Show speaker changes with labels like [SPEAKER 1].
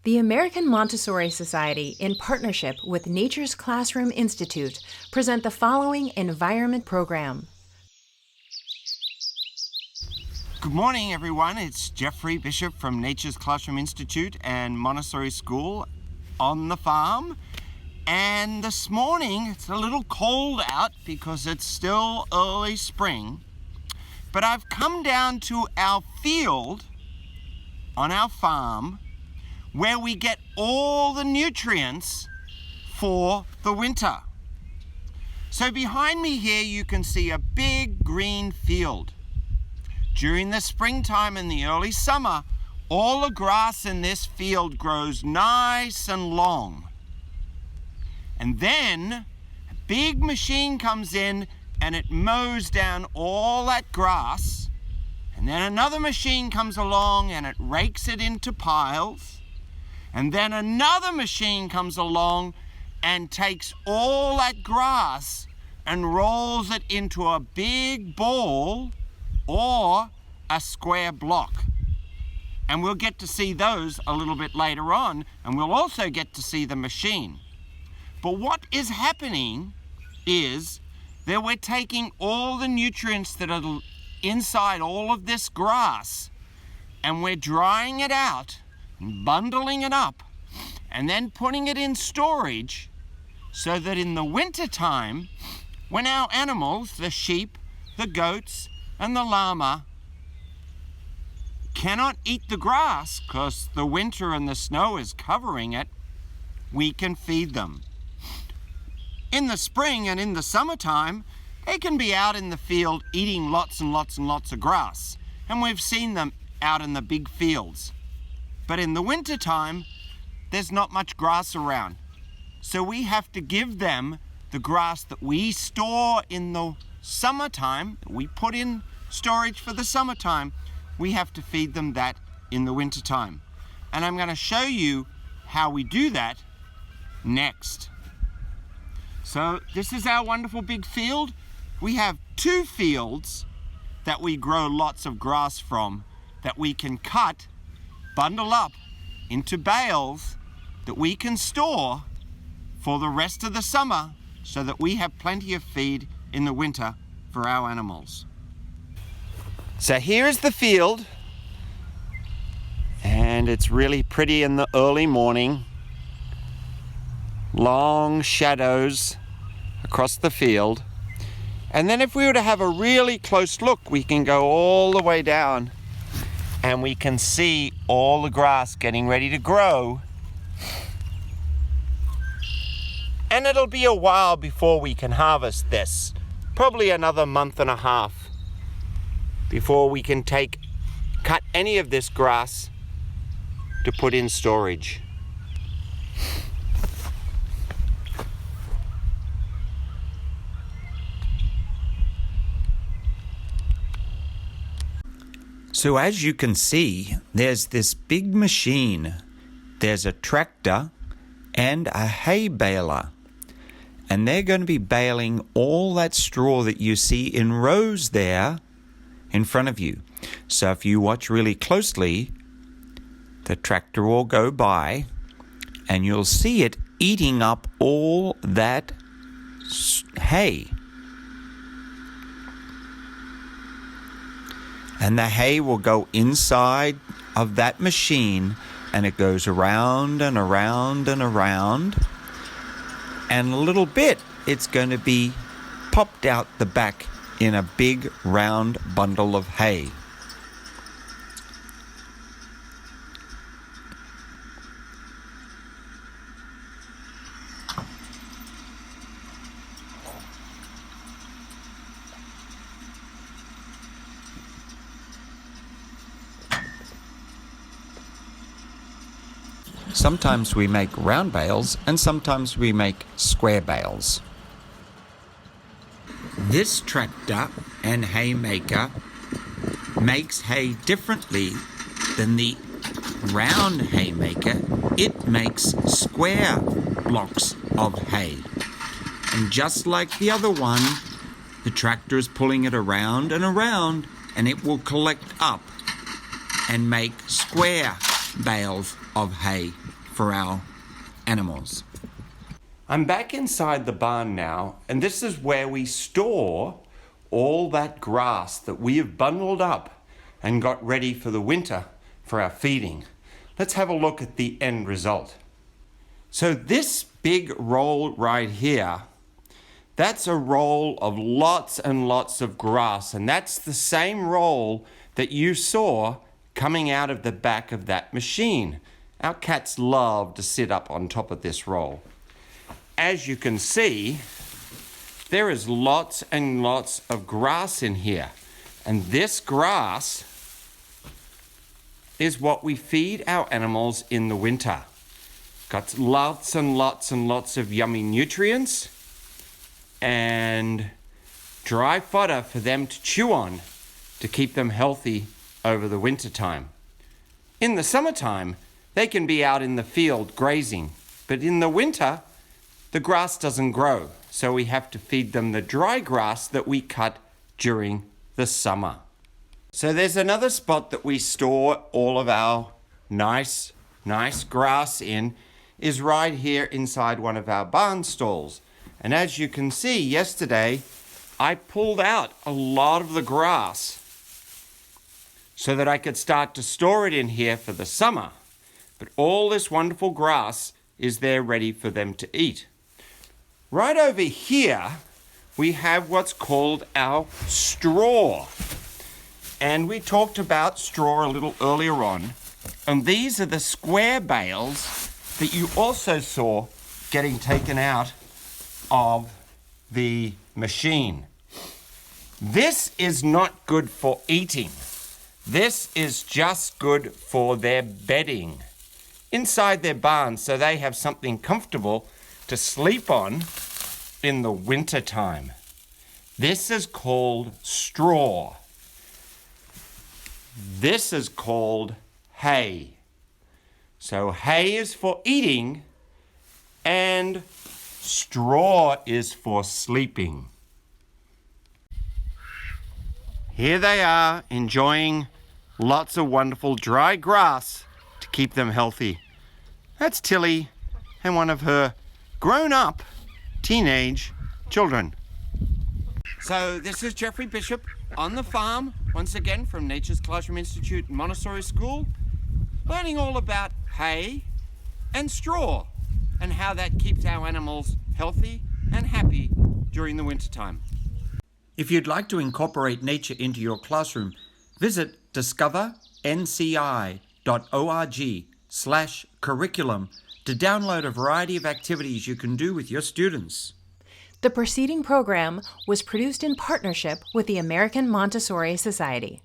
[SPEAKER 1] The American Montessori Society, in partnership with Nature's Classroom Institute, present the following environment program.
[SPEAKER 2] Good morning, everyone. It's Jeffrey Bishop from Nature's Classroom Institute and Montessori School on the farm. And this morning, it's a little cold out because it's still early spring. But I've come down to our field on our farm where we get all the nutrients for the winter. So behind me here, you can see a big green field. During the springtime and the early summer, all the grass in this field grows nice and long. And then a big machine comes in and it mows down all that grass. And then another machine comes along and it rakes it into piles. And then another machine comes along and takes all that grass and rolls it into a big ball or a square block. And we'll get to see those a little bit later on, and we'll also get to see the machine. But what is happening is that we're taking all the nutrients that are inside all of this grass and we're drying it out, bundling it up, and then putting it in storage so that in the winter time, when our animals, the sheep, the goats, and the llama, cannot eat the grass because the winter and the snow is covering it, we can feed them. In the spring and in the summertime, they can be out in the field eating lots and lots and lots of grass, and we've seen them out in the big fields. But in the wintertime, there's not much grass around. So we have to give them the grass that we store in the summertime, we put in storage for the summertime, we have to feed them that in the wintertime. And I'm going to show you how we do that next. So this is our wonderful big field. We have two fields that we grow lots of grass from that we can cut, bundle up into bales that we can store for the rest of the summer so that we have plenty of feed in the winter for our animals. So here's the field, and it's really pretty in the early morning. Long shadows across the field. And then if we were to have a really close look, we can go all the way down and we can see all the grass getting ready to grow. And it'll be a while before we can harvest this. Probably another month and a half before we can cut any of this grass to put in storage. So as you can see, there's this big machine. There's a tractor and a hay baler. And they're going to be baling all that straw that you see in rows there in front of you. So if you watch really closely, the tractor will go by and you'll see it eating up all that hay. And the hay will go inside of that machine and it goes around and around and around. And a little bit, it's going to be popped out the back in a big round bundle of hay. Sometimes we make round bales and sometimes we make square bales. This tractor and hay maker makes hay differently than the round hay maker. It makes square blocks of hay. And just like the other one, the tractor is pulling it around and around and it will collect up and make square bales of hay for our animals. I'm back inside the barn now, and this is where we store all that grass that we have bundled up and got ready for the winter for our feeding. Let's have a look at the end result. So this big roll right here, that's a roll of lots and lots of grass, and that's the same roll that you saw coming out of the back of that machine. Our cats love to sit up on top of this roll. As you can see, there is lots and lots of grass in here, and this grass is what we feed our animals in the winter. Got lots and lots and lots of yummy nutrients and dry fodder for them to chew on to keep them healthy over the winter time. In the summertime, they can be out in the field grazing, but in the winter, the grass doesn't grow, so we have to feed them the dry grass that we cut during the summer. So there's another spot that we store all of our nice grass in, is right here inside one of our barn stalls. And as you can see, yesterday I pulled out a lot of the grass so that I could start to store it in here for the summer. But all this wonderful grass is there ready for them to eat. Right over here, we have what's called our straw. And we talked about straw a little earlier on. And these are the square bales that you also saw getting taken out of the machine. This is not good for eating. This is just good for their bedding inside their barn, so they have something comfortable to sleep on in the winter time. This is called straw. This is called hay. So hay is for eating and straw is for sleeping. Here they are, enjoying lots of wonderful dry grass to keep them healthy. That's Tilly and one of her grown-up teenage children. So this is Jeffrey Bishop on the farm, once again from Nature's Classroom Institute Montessori School, learning all about hay and straw and how that keeps our animals healthy and happy during the wintertime. If you'd like to incorporate nature into your classroom, visit discovernci.org/curriculum to download a variety of activities you can do with your students.
[SPEAKER 1] The preceding program was produced in partnership with the American Montessori Society.